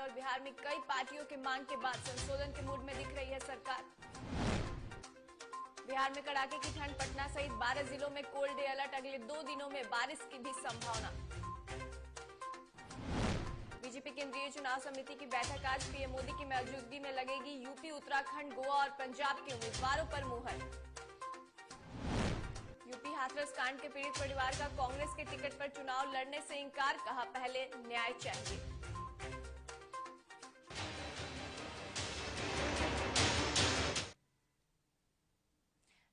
और बिहार में कई पार्टियों की मांग के बाद संशोधन के मूड में दिख रही है सरकार। बिहार में कड़ाके की ठंड, पटना सहित 12 जिलों में कोल्ड डे अलर्ट, अगले 2 दिनों में बारिश की भी संभावना। बीजेपी केंद्रीय चुनाव समिति की बैठक आज पीएम मोदी की मौजूदगी में लगेगी। यूपी, उत्तराखंड, गोवा और पंजाब के उम्मीदवारों पर मुहर। यूपी हाथरस कांड के पीड़ित परिवार का कांग्रेस के टिकट पर चुनाव लड़ने से इंकार, कहा पहले न्याय चाहिए।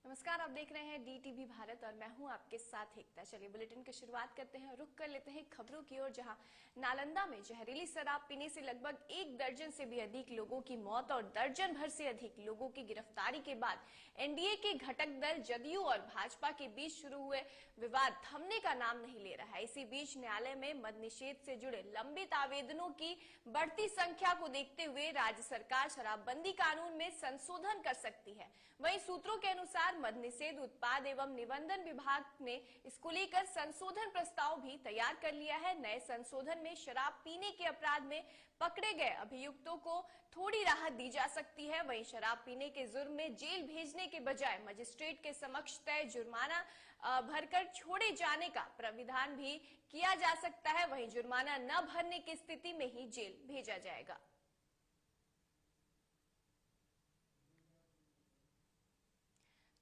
नमस्कार, आप देख रहे हैं डीटीवी भारत और मैं हूं आपके साथ एकता। चलिए बुलेटिन की शुरुआत करते हैं। रुक कर लेते हैं खबरों की ओर, जहां नालंदा में जहरीली शराब पीने से लगभग 1 दर्जन से भी अधिक लोगों की मौत और दर्जन भर से अधिक लोगों की गिरफ्तारी के बाद एनडीए के घटक दल जदयू और भाजपा के बीच शुरू हुए विवाद थमने का नाम नहीं ले रहा है। इसी बीच न्यायालय में मद निषेध से जुड़े लंबित आवेदनों की बढ़ती संख्या को देखते हुए राज्य सरकार शराबबंदी कानून में संशोधन कर सकती है। वहीं सूत्रों के अनुसार मद निषेध उत्पाद एवं निबंधन विभाग ने इसको लेकर संशोधन प्रस्ताव भी तैयार कर लिया है। नए संशोधन में शराब पीने के अपराध में पकड़े गए अभियुक्तों को थोड़ी राहत दी जा सकती है। वहीं शराब पीने के जुर्म में जेल भेजने के बजाय मजिस्ट्रेट के समक्ष तय जुर्माना भरकर छोड़े जाने का प्राविधान भी किया जा सकता है। वहीं जुर्माना न भरने की स्थिति में ही जेल भेजा जाएगा।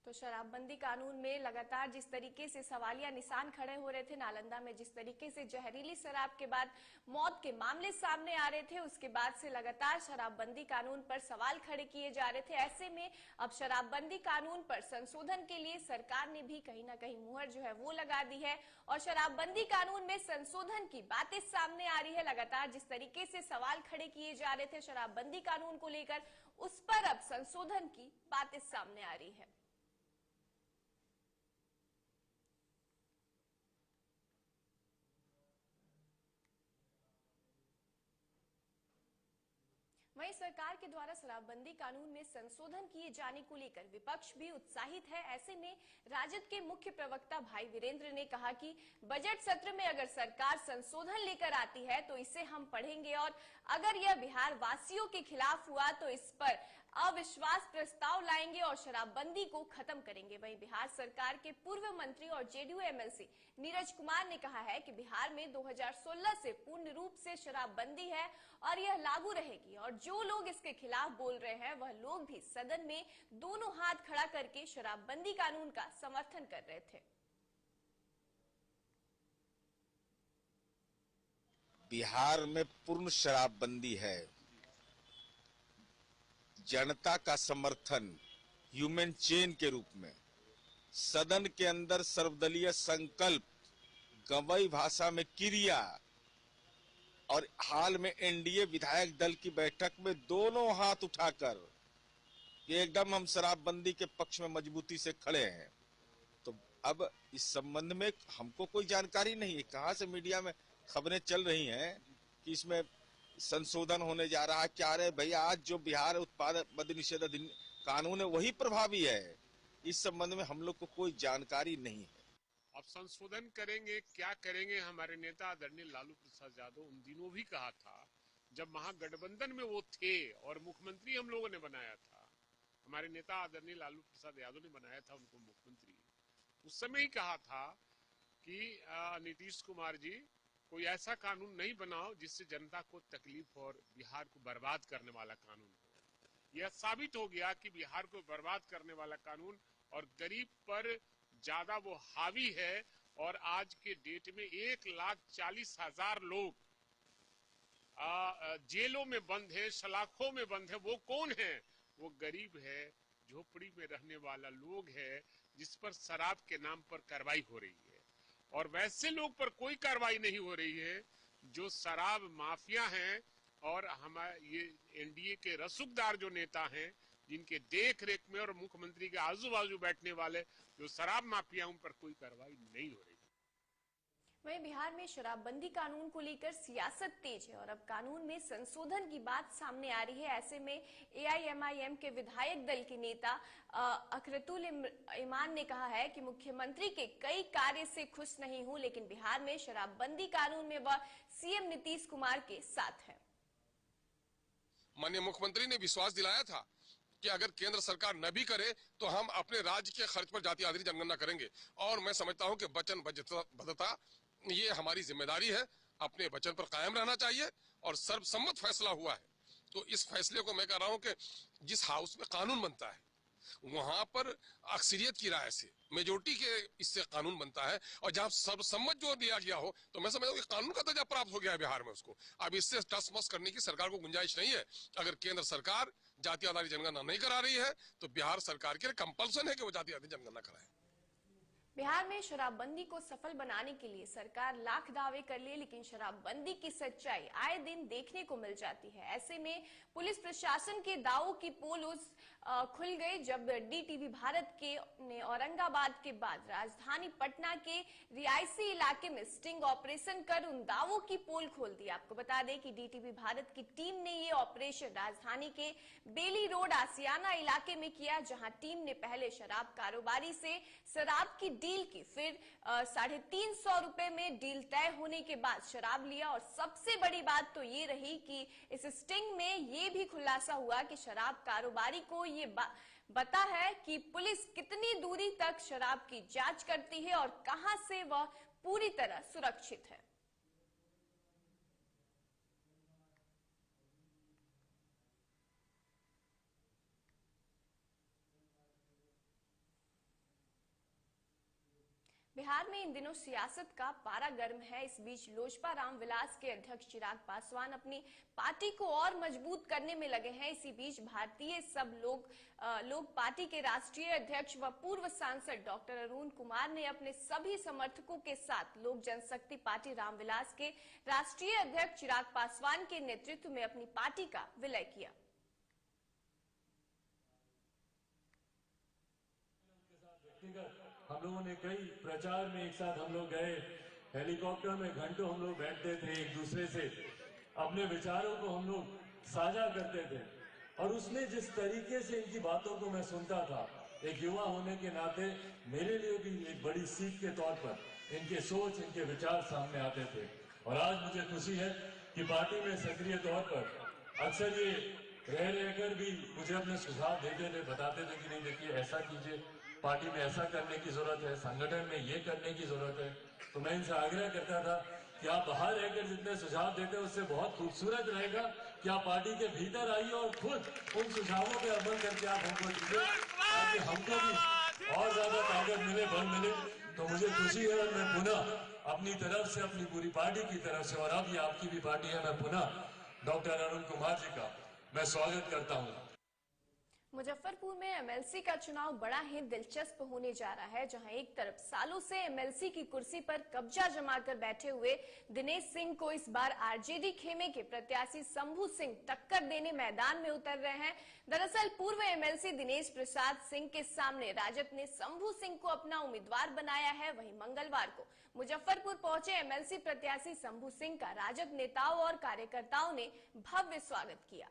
तो शराबबंदी कानून में लगातार जिस तरीके से सवालिया निशान खड़े हो रहे थे, नालंदा में जिस तरीके से जहरीली शराब के बाद मौत के मामले सामने आ रहे थे, उसके बाद से लगातार शराबबंदी कानून पर सवाल खड़े किए जा रहे थे। ऐसे में अब शराबबंदी कानून पर संशोधन के लिए सरकार ने भी कहीं ना कहीं मुहर जो है वो लगा दी है और शराबबंदी कानून में संशोधन की बातें सामने आ रही है। लगातार जिस तरीके से सवाल खड़े किए जा रहे थे शराबबंदी कानून को लेकर, उस पर अब संशोधन की बातें सामने आ रही है। वहीं सरकार के द्वारा शराबबंदी कानून में संशोधन किए जाने को लेकर विपक्ष भी उत्साहित है। ऐसे में राजद के मुख्य प्रवक्ता भाई वीरेंद्र ने कहा कि बजट सत्र में अगर सरकार संशोधन लेकर आती है तो इसे हम पढ़ेंगे और अगर यह बिहार वासियों के खिलाफ हुआ तो इस पर अविश्वास प्रस्ताव लाएंगे और शराबबंदी को खत्म करेंगे। वहीं बिहार सरकार के पूर्व मंत्री और जेडीयू एमएलसी नीरज कुमार ने कहा है कि बिहार में 2016 से पूर्ण रूप से शराबबंदी है और यह लागू रहेगी और जो लोग इसके खिलाफ बोल रहे हैं वह लोग भी सदन में दोनों हाथ खड़ा करके शराबबंदी कानून का समर्थन कर रहे थे। बिहार में पूर्ण शराबबंदी है। जनता का समर्थन ह्यूमन चेन के रूप में सदन के अंदर सर्वदलीय संकल्प, गवई भाषा में क्रिया और हाल में एनडीए विधायक दल की बैठक में दोनों हाथ उठाकर एकदम हम शराबबंदी के पक्ष में मजबूती से खड़े हैं। तो अब इस संबंध में हमको कोई जानकारी नहीं है। कहां से मीडिया में खबरें चल रही हैं कि इसमें संशोधन होने जा रहा है। क्या रहे भैया, आज जो बिहार उत्पाद मद निषेध कानून है वही प्रभावी है। इस संबंध में हम लोग को कोई जानकारी नहीं है। अब संशोधन करेंगे, क्या करेंगे। हमारे नेता आदरणीय लालू प्रसाद यादव उन दिनों भी कहा था जब महागठबंधन में वो थे और मुख्यमंत्री हम लोगों ने बनाया था। हमारे नेता आदरणीय लालू प्रसाद यादव ने बनाया था उनको मुख्यमंत्री। उस समय ही कहा था कि नीतीश कुमार जी कोई ऐसा कानून नहीं बनाओ जिससे जनता को तकलीफ और बिहार को बर्बाद करने वाला कानून हो। यह साबित हो गया कि बिहार को बर्बाद करने वाला कानून और गरीब पर ज्यादा वो हावी है। और आज के डेट में 1,40,000 लोग जेलों में बंद है, सलाखों में बंद है। वो कौन है? वो गरीब है, झोपड़ी में रहने वाला लोग है, जिस पर शराब के नाम पर कार्रवाई हो रही है। और वैसे लोग पर कोई कार्रवाई नहीं हो रही है जो शराब माफिया हैं और हमारे ये एनडीए के रसूखदार जो नेता हैं, जिनके देख रेख में और मुख्यमंत्री के आजू बाजू बैठने वाले जो शराब माफिया, उन पर कोई कार्रवाई नहीं हो रही। वहीं बिहार में शराबबंदी कानून को लेकर सियासत तेज है और अब कानून में संशोधन की बात सामने आ रही है। ऐसे में एआईएमआईएम के विधायक दल के नेता अखरतुल ईमान ने कहा है कि मुख्यमंत्री के कई कार्य से खुश नहीं हूं, लेकिन बिहार में शराबबंदी कानून में वह सीएम नीतीश कुमार के साथ है। माननीय मुख्यमंत्री ने विश्वास दिलाया था कि अगर केंद्र सरकार न भी करे तो हम अपने राज्य के खर्च पर जाति आधारित जनगणना करेंगे। और मैं समझता हूं कि वचनबद्धता ये हमारी जिम्मेदारी है, अपने वचन पर कायम रहना चाहिए और सर्वसम्मत फैसला हुआ है। तो इस फैसले को मैं कह रहा हूं कि जिस हाउस में कानून बनता है वहां पर अक्सरियत की राय से, मेजोरिटी के इससे कानून बनता है, और जहां सर्वसम्मत जो लिया गया हो तो मैं समझता हूं कि कानून का दर्जा प्राप्त हो गया है बिहार में उसको। अब इससे टस मस करने की सरकार को गुंजाइश नहीं है। अगर केंद्र सरकार जाति आधारित जनगणना नहीं करा रही है तो बिहार सरकार के लिए कंपल्सन है कि वो जाति आधारित जनगणना कराए। बिहार में शराबबंदी को सफल बनाने के लिए सरकार लाख दावे कर ले, लेकिन शराबबंदी की सच्चाई आए दिन देखने को मिल जाती है। ऐसे में पुलिस प्रशासन के दावों की पोल खुल गई जब डीटीवी भारत के ने औरंगाबाद के बाद राजधानी पटना के रियासी इलाके में स्टिंग ऑपरेशन कर उन दावों की पोल खोल दी। आपको बता दें कि डीटीवी भारत की टीम ने ये ऑपरेशन राजधानी के बेली रोड आसियाना इलाके में किया, जहां टीम ने पहले शराब कारोबारी से शराब की डील की, फिर 350 रुपए में डील तय होने के बाद शराब लिया। और सबसे बड़ी बात तो ये रही कि इस स्टिंग में ये भी खुलासा हुआ कि शराब कारोबारी को ये पता है कि पुलिस कितनी दूरी तक शराब की जांच करती है और कहां से वह पूरी तरह सुरक्षित है। बिहार में इन दिनों सियासत का पारा गर्म है। इस बीच लोजपा रामविलास के अध्यक्ष चिराग पासवान अपनी पार्टी को और मजबूत करने में लगे हैं। इसी बीच भारतीय सब लोग पार्टी के राष्ट्रीय अध्यक्ष व पूर्व सांसद डॉक्टर अरुण कुमार ने अपने सभी समर्थकों के साथ लोक जनशक्ति पार्टी रामविलास के राष्ट्रीय अध्यक्ष चिराग पासवान के नेतृत्व में अपनी पार्टी का विलय किया। हम लोगों ने कई प्रचार में एक साथ हम लोग गए, हेलीकॉप्टर में घंटों हम लोग बैठते थे, एक दूसरे से अपने विचारों को हम लोग साझा करते थे। और उसमें जिस तरीके से इनकी बातों को मैं सुनता था, एक युवा होने के नाते मेरे लिए भी एक बड़ी सीख के तौर पर इनके सोच, इनके विचार सामने आते थे। और आज मुझे खुशी है कि पार्टी में सक्रिय तौर पर अक्सर ये रहकर भी मुझे अपने सुझाव देते थे, बताते थे कि नहीं देखिए ऐसा कीजिए, पार्टी में ऐसा करने की जरूरत है, संगठन में ये करने की जरूरत है। तो मैं इनसे आग्रह करता था कि आप बाहर रहकर जितने सुझाव देते हैं उससे बहुत खूबसूरत रहेगा कि आप पार्टी के भीतर आइए और खुद उन सुझावों पे अमल करके आप हमको दीजिए, ताकि हमको भी और ज्यादा ताकत मिले, बल मिले। तो मुझे खुशी है और मैं पुनः अपनी तरफ से, अपनी पूरी पार्टी की तरफ से, और अब ये आपकी भी पार्टी है, मैं पुनः डॉक्टर अरुण कुमार जी का मैं स्वागत करता हूँ। मुजफ्फरपुर में एमएलसी का चुनाव बड़ा ही दिलचस्प होने जा रहा है, जहां एक तरफ सालों से एमएलसी की कुर्सी पर कब्जा जमाकर बैठे हुए दिनेश सिंह को इस बार आरजेडी खेमे के प्रत्याशी शंभू सिंह टक्कर देने मैदान में उतर रहे हैं। दरअसल पूर्व एमएलसी दिनेश प्रसाद सिंह के सामने राजद ने शंभू सिंह को अपना उम्मीदवार बनाया है। वहीं मंगलवार को मुजफ्फरपुर पहुंचे एमएलसी प्रत्याशी शंभू सिंह का राजद नेताओं और कार्यकर्ताओं ने भव्य स्वागत किया।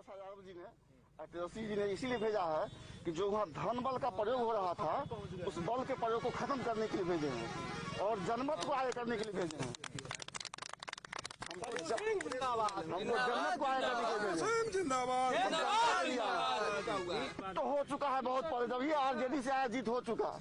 यादव जी ने, तेजस्वी जी ने इसीलिए भेजा है कि जो वहाँ धन बल का प्रयोग हो रहा था उस बल के प्रयोग को खत्म करने के लिए भेजे हैं और जनमत को आगे करने के लिए भेजे हैं। हमको जनमत को आगे करने के लिए जिंदाबाद तो हो चुका है बहुत पहले, जब ये आरजेडी से आया जीत हो चुका।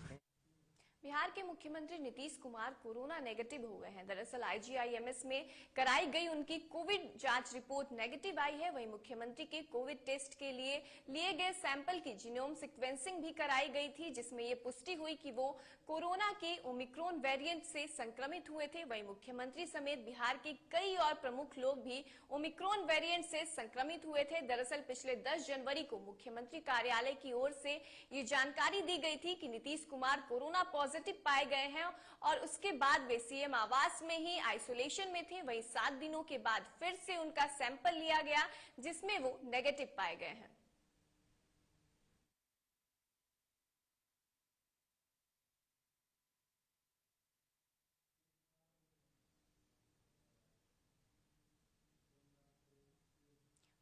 बिहार के मुख्यमंत्री नीतीश कुमार कोरोना नेगेटिव हो गए हैं। दरअसल आईजीआईएमएस में कराई गई उनकी कोविड जांच रिपोर्ट नेगेटिव आई है। वहीं मुख्यमंत्री के कोविड टेस्ट के लिए गए सैंपल की जीनोम सीक्वेंसिंग भी कराई गई थी, जिसमें ये पुष्टि हुई कि वो कोरोना के ओमिक्रॉन वेरिएंट से संक्रमित हुए थे। वहीं मुख्यमंत्री समेत बिहार के कई और प्रमुख लोग भी ओमिक्रॉन वेरिएंट से संक्रमित हुए थे। दरअसल पिछले 10 जनवरी को मुख्यमंत्री कार्यालय की ओर से ये जानकारी दी गई थी कि नीतीश कुमार कोरोना पॉजिटिव पाए गए हैं और उसके बाद वे सीएम आवास में ही आइसोलेशन में थे। वहीं 7 दिनों के बाद फिर से उनका सैंपल लिया गया, जिसमें वो नेगेटिव पाए गए हैं।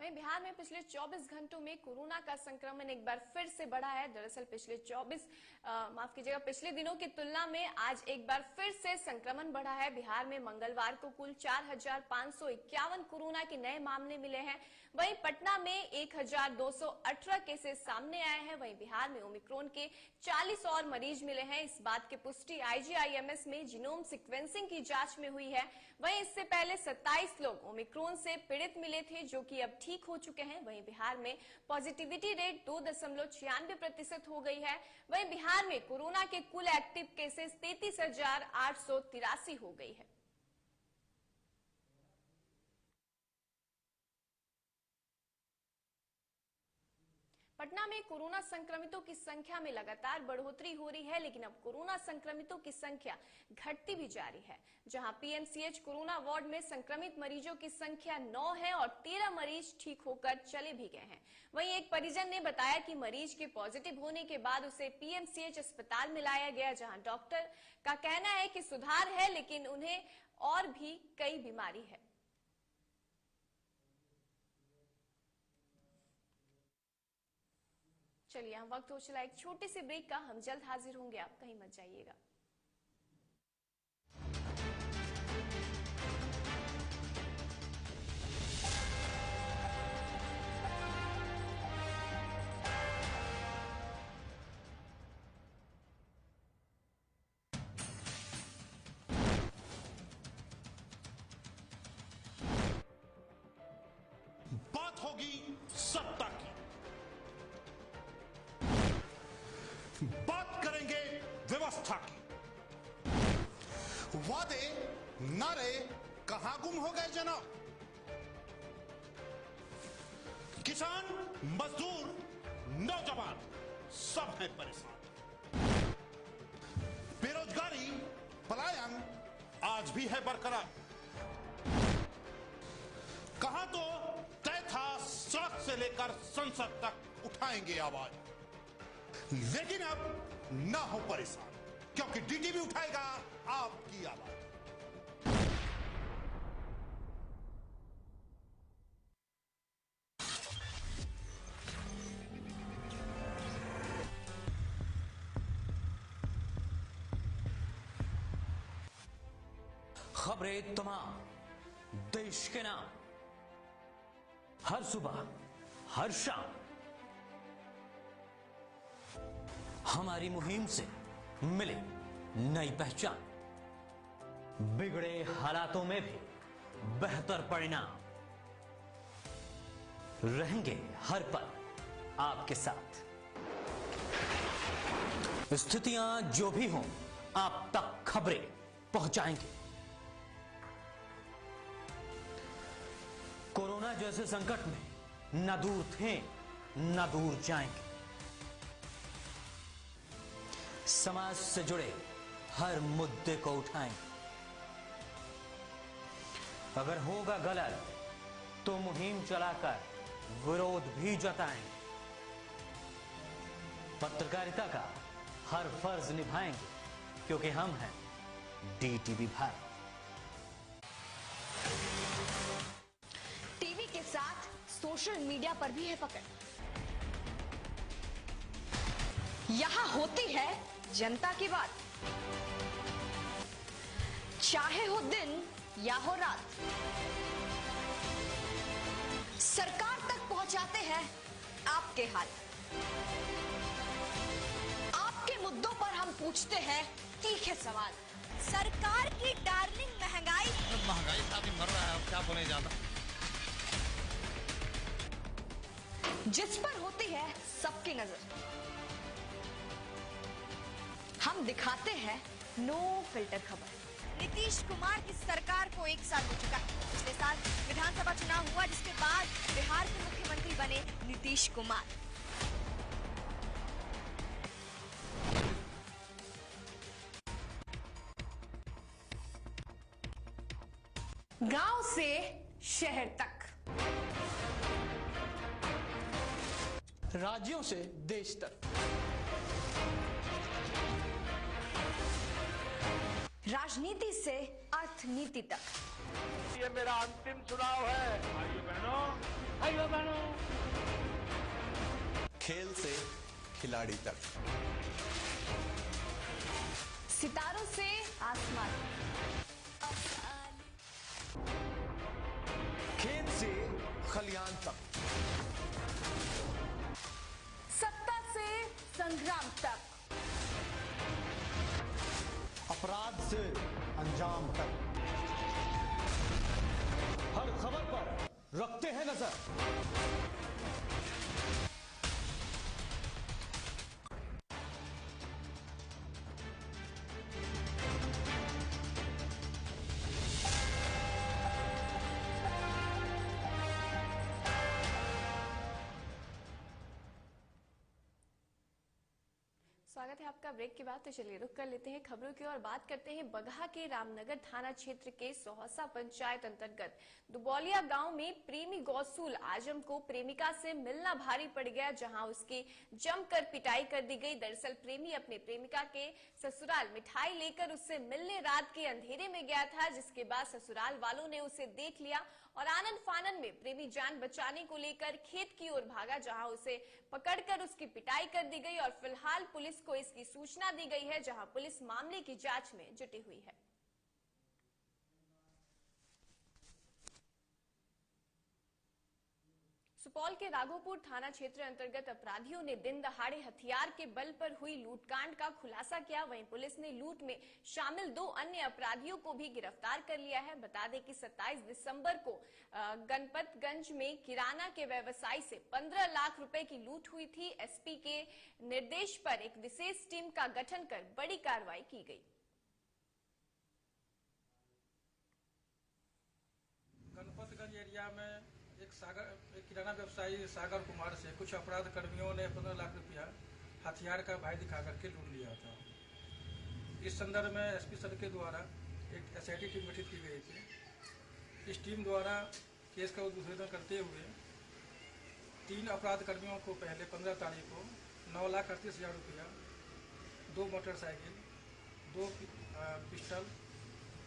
वहीं बिहार में पिछले 24 घंटों में कोरोना का संक्रमण एक बार फिर से बढ़ा है। दरअसल पिछले दिनों की तुलना में आज एक बार फिर से संक्रमण बढ़ा है। बिहार में मंगलवार को कुल 4,551 कोरोना के नए मामले मिले हैं। वहीं पटना में 1,218 केसेस सामने आए हैं। वहीं बिहार में ओमिक्रॉन के 40 और मरीज मिले हैं। इस बात की पुष्टि IGIMS में जीनोम सीक्वेंसिंग की जांच में हुई है। वहीं इससे पहले 27 लोग ओमिक्रॉन से पीड़ित मिले थे, जो कि अब ठीक हो चुके हैं। वहीं बिहार में पॉजिटिविटी रेट 2.96% हो गई है। वहीं बिहार में कोरोना के कुल एक्टिव केसेस 33,883 हो गई है। पटना में कोरोना संक्रमितों की संख्या में लगातार बढ़ोतरी हो रही है, लेकिन अब कोरोना संक्रमितों की संख्या घटती भी जा रही है। जहां PMCH कोरोना वार्ड में संक्रमित मरीजों की संख्या 9 है और 13 मरीज ठीक होकर चले भी गए हैं। वहीं एक परिजन ने बताया कि मरीज के पॉजिटिव होने के बाद उसे PMCH अस्पताल में लाया गया, जहां डॉक्टर का कहना है कि सुधार है, लेकिन उन्हें और भी कई बीमारी है। चलिए, हम वक्त हो चला एक छोटे से ब्रेक का। हम जल्द हाजिर होंगे, आप कहीं मत जाइएगा। बात होगी सत्ता की, बात करेंगे व्यवस्था की। वादे नारे कहां गुम हो गए जनाब? किसान, मजदूर, नौजवान सब हैं परेशान। बेरोजगारी, पलायन आज भी है बरकरार। कहां तो तय था सड़क से लेकर संसद तक उठाएंगे आवाज, लेकिन अब ना हो परेशान, क्योंकि DTV उठाएगा आपकी आवाज। खबरें तमाम देश के नाम, हर सुबह हर शाम हमारी मुहिम से मिले नई पहचान, बिगड़े हालातों में भी बेहतर परिणाम, रहेंगे हर पल आपके साथ। स्थितियां जो भी हों, आप तक खबरें पहुंचाएंगे। कोरोना जैसे संकट में न दूर थे न दूर जाएंगे। समाज से जुड़े हर मुद्दे को उठाएंगे। अगर होगा गलत तो मुहिम चलाकर विरोध भी जताएंगे। पत्रकारिता का हर फर्ज निभाएंगे, क्योंकि हम हैं DTV भारत। टीवी के साथ सोशल मीडिया पर भी है पकड़। यहां होती है जनता की बात, चाहे हो दिन या हो रात। सरकार तक पहुंचाते हैं आपके हाल। आपके मुद्दों पर हम पूछते हैं तीखे सवाल। सरकार की डार्लिंग महंगाई का भी मर रहा है, अब क्या बोले ज्यादा। जिस पर होती है सबकी नजर, हम दिखाते हैं नो फिल्टर खबर। नीतीश कुमार की सरकार को 1 साल हो चुका है। पिछले साल विधानसभा चुनाव हुआ, जिसके बाद बिहार के मुख्यमंत्री बने नीतीश कुमार। गांव से शहर तक, राज्यों से देश तक, राजनीति से अर्थनीति तक, ये मेरा अंतिम चुनाव है। भाइयों बहनों, खेल से खिलाड़ी तक, सितारों से आसमान, खेत से खलियान तक, सत्ता से संग्राम तक, अपराध से अंजाम तक, हर खबर पर रखते हैं नजर। स्वागत है आपका ब्रेक के बाद। तो चलिए रुक कर लेते हैं खबरों की और बात करते हैं बगहा के रामनगर थाना क्षेत्र के सोहसा पंचायत अंतर्गत दुबौलिया गांव में प्रेमी गौसूल आजम को प्रेमिका से मिलना भारी पड़ गया, जहां उसकी जमकर पिटाई कर दी गई। दरअसल प्रेमी अपने प्रेमिका के ससुराल मिठाई लेकर उससे मिलने रात के अंधेरे में गया था, जिसके बाद ससुराल वालों ने उसे देख लिया और आनन फानन में प्रेमी जान बचाने को लेकर खेत की ओर भागा, जहां उसे पकड़कर उसकी पिटाई कर दी गई और फिलहाल पुलिस को इसकी सूचना दी गई है, जहां पुलिस मामले की जांच में जुटी हुई है। सुपौल के राघोपुर थाना क्षेत्र अंतर्गत अपराधियों ने दिन दहाड़े हथियार के बल पर हुई लूटकांड का खुलासा किया। वहीं पुलिस ने लूट में शामिल 2 अन्य अपराधियों को भी गिरफ्तार कर लिया है। बता दें कि 27 दिसंबर को गणपतगंज में किराना के व्यवसायी से 15 लाख रुपए की लूट हुई थी। एसपी के निर्देश पर एक विशेष टीम का गठन कर बड़ी कार्रवाई की गई। गणपतगंज एरिया में एक किराना व्यवसायी सागर कुमार से कुछ अपराध कर्मियों ने 15 लाख रुपया हथियार का भय दिखा करके लूट लिया था। इस संदर्भ में एसपी सर के द्वारा एक एसआईटी टीम गठित की गई थी। इस टीम द्वारा केस का उद्भेदन करते हुए 3 अपराध कर्मियों को पहले 15 तारीख को 9,38,000 रुपया, 2 मोटरसाइकिल, 2 पिस्टल,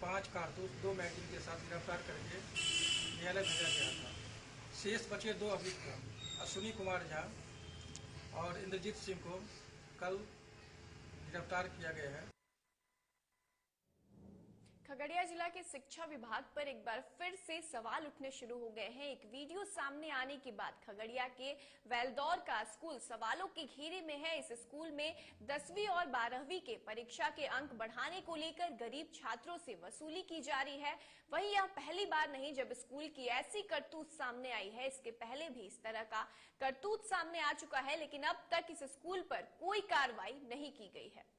5 कारतूस, 2 मैगजीन के साथ गिरफ्तार करके न्यायालय भेजा गया था। शेष बचे 2 अभियुक्त अश्विनी कुमार झा और इंद्रजीत सिंह को कल गिरफ्तार किया गया है। खगड़िया जिला के शिक्षा विभाग पर एक बार फिर से सवाल उठने शुरू हो गए हैं। एक वीडियो सामने आने के बाद खगड़िया के वैलदौर का स्कूल सवालों के घेरे में है। इस स्कूल में 10वीं और 12वीं के परीक्षा के अंक बढ़ाने को लेकर गरीब छात्रों से वसूली की जा रही है। वहीं यह पहली बार नहीं जब स्कूल की ऐसी करतूत सामने आई है। इसके पहले भी इस तरह का करतूत सामने आ चुका है, लेकिन अब तक इस स्कूल पर कोई कार्रवाई नहीं की गई है।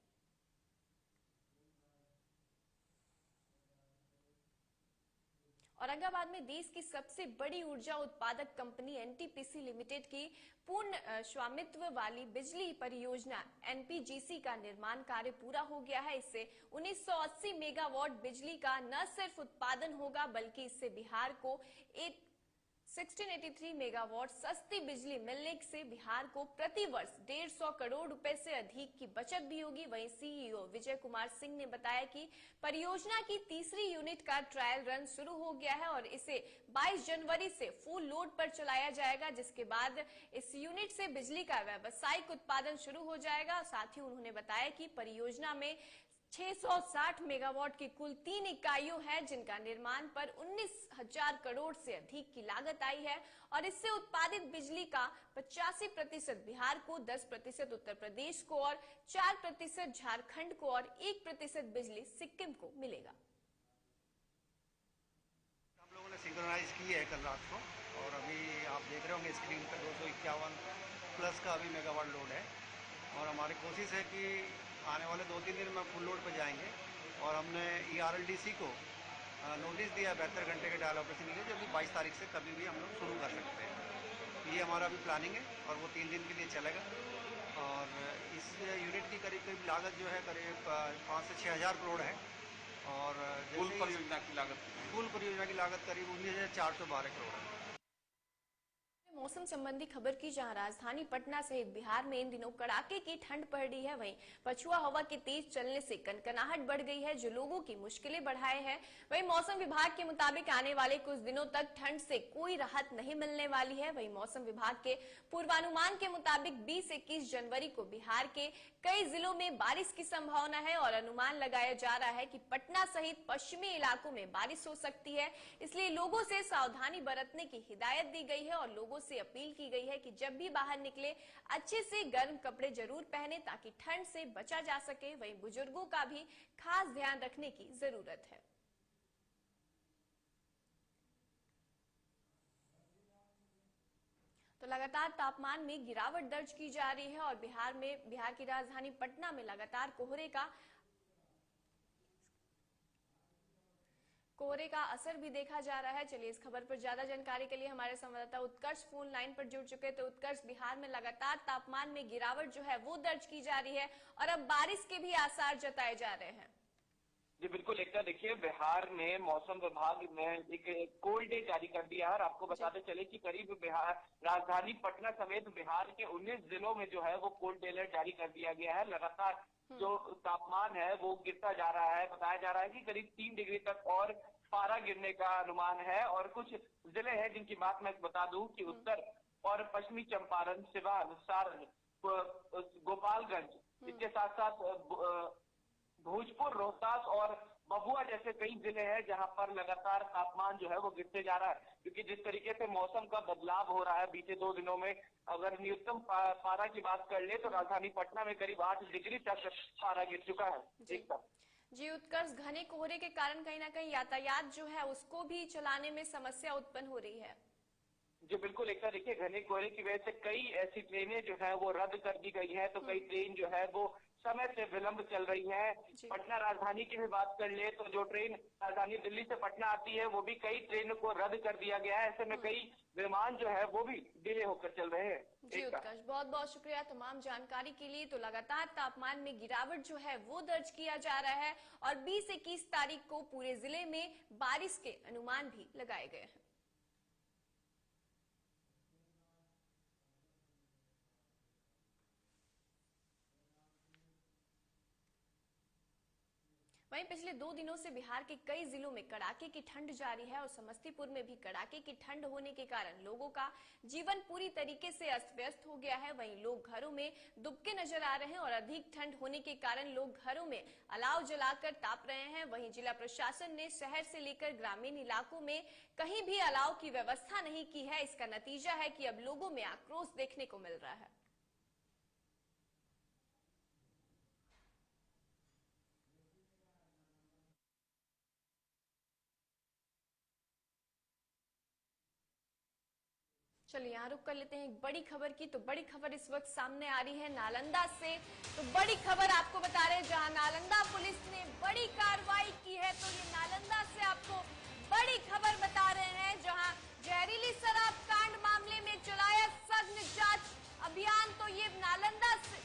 औरंगाबाद में देश की सबसे बड़ी ऊर्जा उत्पादक कंपनी एनटीपीसी लिमिटेड की पूर्ण स्वामित्व वाली बिजली परियोजना एनपीजीसी का निर्माण कार्य पूरा हो गया है। इससे 1980 मेगावाट बिजली का न सिर्फ उत्पादन होगा, बल्कि इससे बिहार को 1683 मेगावाट सस्ती बिजली मिलने से बिहार को प्रति वर्ष 150 करोड़ रुपए से अधिक की बचत भी होगी। वहीं सीईओ विजय कुमार सिंह ने बताया कि परियोजना की तीसरी यूनिट का ट्रायल रन शुरू हो गया है और इसे 22 जनवरी से फुल लोड पर चलाया जाएगा, जिसके बाद इस यूनिट से बिजली का व्यावसायिक उत्पादन शुरू हो जाएगा। साथ ही उन्होंने बताया कि परियोजना में 660 मेगावाट की कुल 3 इकाइयां हैं, जिनका निर्माण पर 19,000 करोड़ से अधिक की लागत आई है और इससे उत्पादित बिजली का 85% बिहार को, 10% उत्तर प्रदेश को और 4% झारखंड को और 1% बिजली सिक्किम को मिलेगा। हम लोगों ने सिंक्रोनाइज की है कल रात को और अभी आप देख रहे होंगे स्क्रीन पर 251 प्लस का अभी मेगावाट लोड है और हमारी कोशिश है कि आने वाले 2-3 दिन में फुल लोड पर जाएंगे और हमने ERLDC को नोटिस दिया 72 घंटे के ट्रायल ऑपरेशन के लिए, जो कि 22 तारीख से कभी भी हम लोग शुरू कर सकते हैं। ये हमारा अभी प्लानिंग है और वो 3 दिन के लिए चलेगा और इस यूनिट की करीब लागत जो है करीब 5 से 6,000 करोड़ है और कुल परियोजना की लागत करीब 19,412 करोड़ है। मौसम संबंधी खबर की, जहां राजधानी पटना सहित बिहार में इन दिनों कड़ाके की ठंड पड़ रही है, वहीं पछुआ हवा के तेज चलने से कनकनाहट बढ़ गई है, जो लोगों की मुश्किलें बढ़ाए है। वहीं मौसम विभाग के मुताबिक आने वाले कुछ दिनों तक ठंड से कोई राहत नहीं मिलने वाली है। वहीं मौसम विभाग के पूर्वानुमान के मुताबिक 20-21 जनवरी को बिहार के कई जिलों में बारिश की संभावना है और अनुमान लगाया जा रहा है कि पटना सहित पश्चिमी इलाकों में बारिश हो सकती है। इसलिए लोगों से सावधानी बरतने की हिदायत दी गई है और लोगों से अपील की गई है कि जब भी बाहर निकले अच्छे से गर्म कपड़े जरूर पहने ताकि ठंड से बचा जा सके। वहीं बुजुर्गों का भी खास ध्यान रखने की जरूरत है। तो लगातार तापमान में गिरावट दर्ज की जा रही है और बिहार की राजधानी पटना में लगातार कोहरे का असर भी देखा जा रहा है। चलिए इस खबर पर ज्यादा जानकारी के लिए हमारे संवाददाता उत्कर्ष फोन लाइन पर जुड़ चुके। तो उत्कर्ष, बिहार में लगातार तापमान में गिरावट जो है वो दर्ज की जा रही है और अब बारिश के भी आसार जताए जा रहे हैं। जी बिल्कुल एकता, देखिए बिहार में मौसम विभाग ने एक कोल्ड डे जारी कर दिया है और आपको बताते चले कि करीब बिहार राजधानी पटना समेत बिहार के 19 जिलों में जो है वो कोल्ड अलर्ट जारी कर दिया गया है। लगातार जो तापमान है वो गिरता जा रहा है। बताया जा रहा है कि करीब 3 डिग्री तक और पारा गिरने का अनुमान है और कुछ जिले हैं जिनकी बात मैं बता दूं कि उत्तर और पश्चिमी चंपारण, सिवान, सारण, गोपालगंज, इसके साथ साथ भोजपुर, रोहतास और भभुआ जैसे कई जिले हैं जहां पर लगातार तापमान जो है वो गिरते जा रहा है। क्योंकि जिस तरीके से मौसम का बदलाव हो रहा है बीते 2 दिनों में, अगर न्यूनतम पारा की बात कर ले तो राजधानी पटना में करीब 8 डिग्री तक पारा गिर चुका है। जी उत्कर्ष, घने कोहरे के कारण कहीं ना कहीं यातायात जो है उसको भी चलाने में समस्या उत्पन्न हो रही है। जी बिल्कुल एकता, देखिए घने कोहरे की वजह से कई ऐसी ट्रेनें जो है वो रद्द कर दी गई है, तो कई ट्रेन जो है वो समय से विलंब चल रही है। पटना राजधानी की भी बात कर ले तो जो ट्रेन राजधानी दिल्ली से पटना आती है वो भी कई ट्रेनों को रद्द कर दिया गया है। ऐसे में कई विमान जो है वो भी डिले होकर चल रहे हैं। जी उत्कर्ष, बहुत बहुत शुक्रिया तमाम जानकारी के लिए। तो लगातार तापमान में गिरावट जो है वो दर्ज किया जा रहा है और 20-21 तारीख को पूरे जिले में बारिश के अनुमान भी लगाए गए हैं। वहीं पिछले 2 दिनों से बिहार के कई जिलों में कड़ाके की ठंड जारी है और समस्तीपुर में भी कड़ाके की ठंड होने के कारण लोगों का जीवन पूरी तरीके से अस्त व्यस्त हो गया है। वहीं लोग घरों में दुबके नजर आ रहे हैं और अधिक ठंड होने के कारण लोग घरों में अलाव जलाकर ताप रहे हैं। वहीं जिला प्रशासन ने शहर से लेकर ग्रामीण इलाकों में कहीं भी अलाव की व्यवस्था नहीं की है। इसका नतीजा है कि अब लोगों में आक्रोश देखने को मिल रहा है। चलिए यहाँ रुक कर लेते हैं एक बड़ी खबर की। तो बड़ी खबर इस वक्त सामने आ रही है नालंदा से। तो बड़ी खबर आपको बता रहे हैं जहां नालंदा पुलिस ने बड़ी कार्रवाई की है। तो ये नालंदा से आपको बड़ी खबर बता रहे हैं जहां जहरीली शराब कांड मामले में चलाया सघन जांच अभियान। तो ये नालंदा से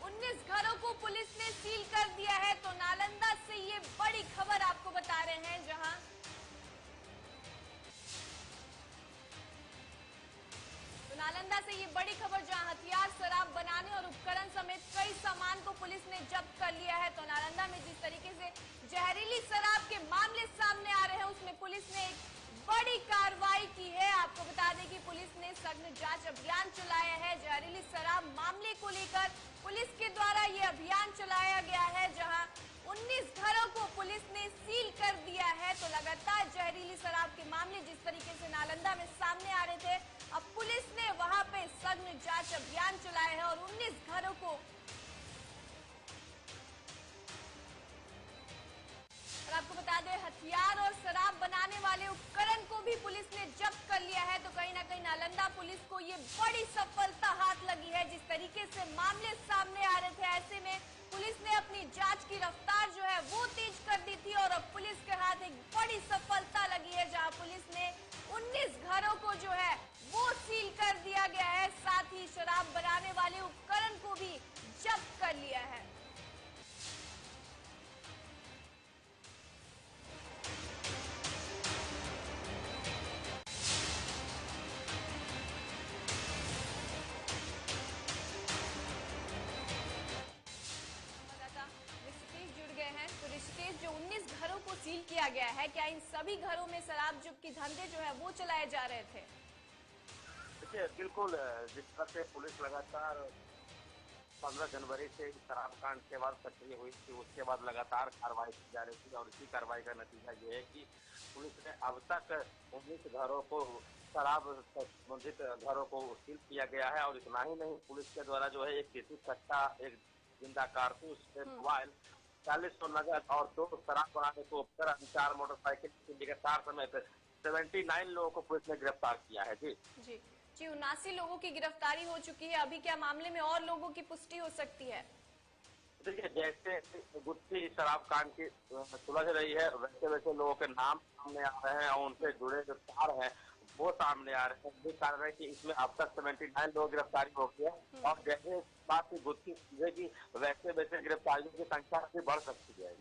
19 घरों को पुलिस ने सील कर दिया है। तो नालंदा से ये बड़ी खबर आपको बता रहे हैं जहां नालंदा से ये बड़ी खबर जहां हथियार, शराब बनाने और उपकरण समेत कई सामान को पुलिस ने जब्त कर लिया है। तो नालंदा में जिस तरीके से जहरीली शराब के मामले सामने आ रहे हैं उसमें पुलिस ने एक बड़ी कार्रवाई की है। आपको बता दें कि पुलिस ने सघन जांच अभियान चलाया है। जहरीली शराब मामले को लेकर पुलिस के द्वारा ये अभियान चलाया गया है जहां 19 घरों को पुलिस ने सील कर दिया है। तो लगातार जहरीली शराब के मामले जिस तरीके से नालंदा में सामने आ रहे थे, अब पुलिस ने वहां पे सघन जांच अभियान चलाया है और 19 घरों को और आपको बता दें हथियार और शराब बनाने वाले उपकरण को भी पुलिस ने जब्त कर लिया है। तो कहीं ना कहीं नालंदा पुलिस को ये बड़ी सफलता हाथ लगी है। जिस तरीके से मामले सामने आ रहे थे ऐसे में पुलिस ने अपनी जांच की रफ्तार जो है वो तेज कर दी थी और अब पुलिस के हाथ एक बड़ी सफलता लगी है जहां पुलिस ने 19 घरों को जो है वो सील कर दिया गया है। साथ ही शराब बनाने वाले उपकरण को भी जब्त कर लिया है। किया गया है? क्या इन सभी घरों में शराब के धंधे जो है वो चलाए जा रहे थे? देखिए, बिल्कुल जिस तरह से पुलिस लगातार 15 जनवरी से शराब कांड के बाद सक्रिय हुई थी, उसके बाद लगातार कार्रवाई की जा रही थी और इसी कार्रवाई का नतीजा ये है कि पुलिस ने अब तक 19 घरों को शराब संबंधित घरों को सील किया गया है। और इतना ही नहीं, पुलिस के द्वारा जो है एक देसी कट्टा, एक जिंदा कारतूस, एक मोबाइल, 40 नगद और 2 शराब बनाने को उपकरण, 4 मोटरसाइकिल, सिंडिकेट समेत 79 लोगों को पुलिस ने गिरफ्तार किया है। जी 79 लोगों की गिरफ्तारी हो चुकी है। अभी क्या मामले में और लोगों की पुष्टि हो सकती है? देखिए, जैसे गुत्थी शराब कांड की सुलझ रही है, वैसे वैसे लोगों के नाम सामने आ रहे हैं और उनसे जुड़े जो तार हैं वो सामने आ रहे हैं। ये कारण है कि इसमें अब तक 79 लोग गिरफ्तारी हो गई है और जैसे बात की गुत्थी सुलझेगी वैसे वैसे गिरफ्तारियों की संख्या भी बढ़ सकती है।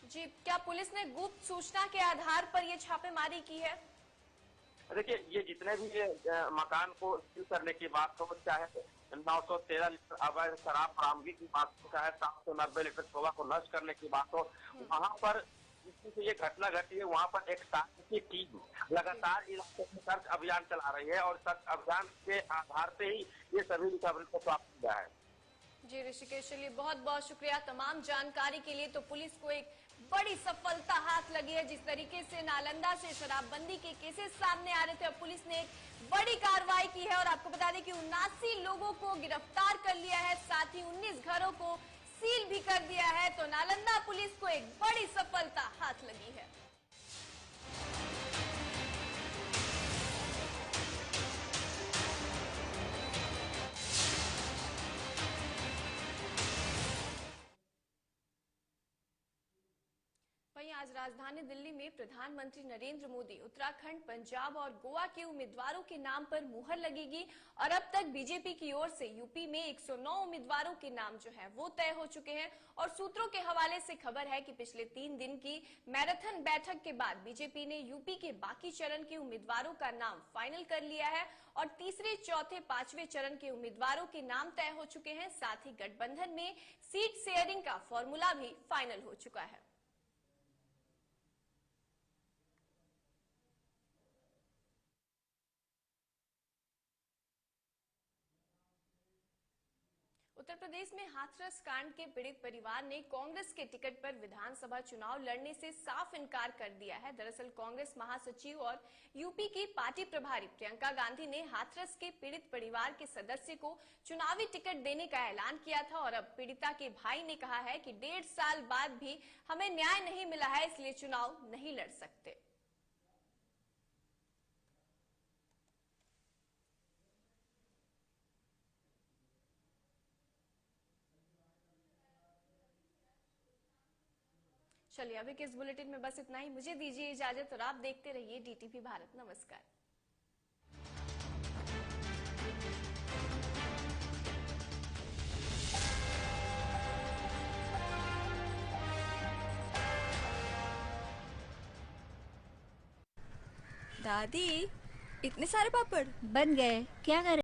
जी, क्या पुलिस ने गुप्त सूचना के आधार पर ये छापेमारी की है? देखिए, ये जितने भी मकान को सील करने की बात हो, चाहे 913 लीटर अवैध शराब बरामदगी की बात हो, चाहे 790 लीटर शोभा को नष्ट करने की बात हो, वहाँ पर जिससे ये घटना घटी है वहाँ पर एक साथ की टीम लगातार इलाके में सर्च अभियान चला रही है और सर्च अभियान के आधार से ही ये सभी रिकवरी को प्राप्त किया है। जी ऋषिकेश, चलिए बहुत बहुत शुक्रिया तमाम जानकारी के लिए। तो पुलिस को एक बड़ी सफलता हाथ लगी है। जिस तरीके से नालंदा से शराबबंदी के केसेस सामने आ रहे थे, अब पुलिस ने एक बड़ी कार्रवाई की है और आपको बता दें कि 79 लोगों को गिरफ्तार कर लिया है, साथ ही 19 घरों को सील भी कर दिया है। तो नालंदा पुलिस को एक बड़ी सफलता हाथ लगी है। वहीं आज राजधानी दिल्ली में प्रधानमंत्री नरेंद्र मोदी उत्तराखंड, पंजाब और गोवा के उम्मीदवारों के नाम पर मुहर लगेगी और अब तक बीजेपी की ओर से यूपी में 109 उम्मीदवारों के नाम जो है वो तय हो चुके हैं। और सूत्रों के हवाले से खबर है कि पिछले 3 दिन की मैराथन बैठक के बाद बीजेपी ने यूपी के बाकी चरण के उम्मीदवारों का नाम फाइनल कर लिया है और तीसरे, चौथे, 5वें चरण के उम्मीदवारों के नाम तय हो चुके हैं। साथ ही गठबंधन में सीट शेयरिंग का फॉर्मूला भी फाइनल हो चुका है। उत्तर प्रदेश में हाथरस कांड के पीड़ित परिवार ने कांग्रेस के टिकट पर विधानसभा चुनाव लड़ने से साफ इनकार कर दिया है। दरअसल कांग्रेस महासचिव और यूपी की पार्टी प्रभारी प्रियंका गांधी ने हाथरस के पीड़ित परिवार के सदस्य को चुनावी टिकट देने का ऐलान किया था और अब पीड़िता के भाई ने कहा है कि 1.5 साल बाद भी हमें न्याय नहीं मिला है, इसलिए चुनाव नहीं लड़ सकते। चलिए अभी के इस बुलेटिन में बस इतना ही। मुझे दीजिए इजाजत और आप देखते रहिए डीटीवी भारत। नमस्कार। दादी, इतने सारे पापड़ बन गए, क्या करें?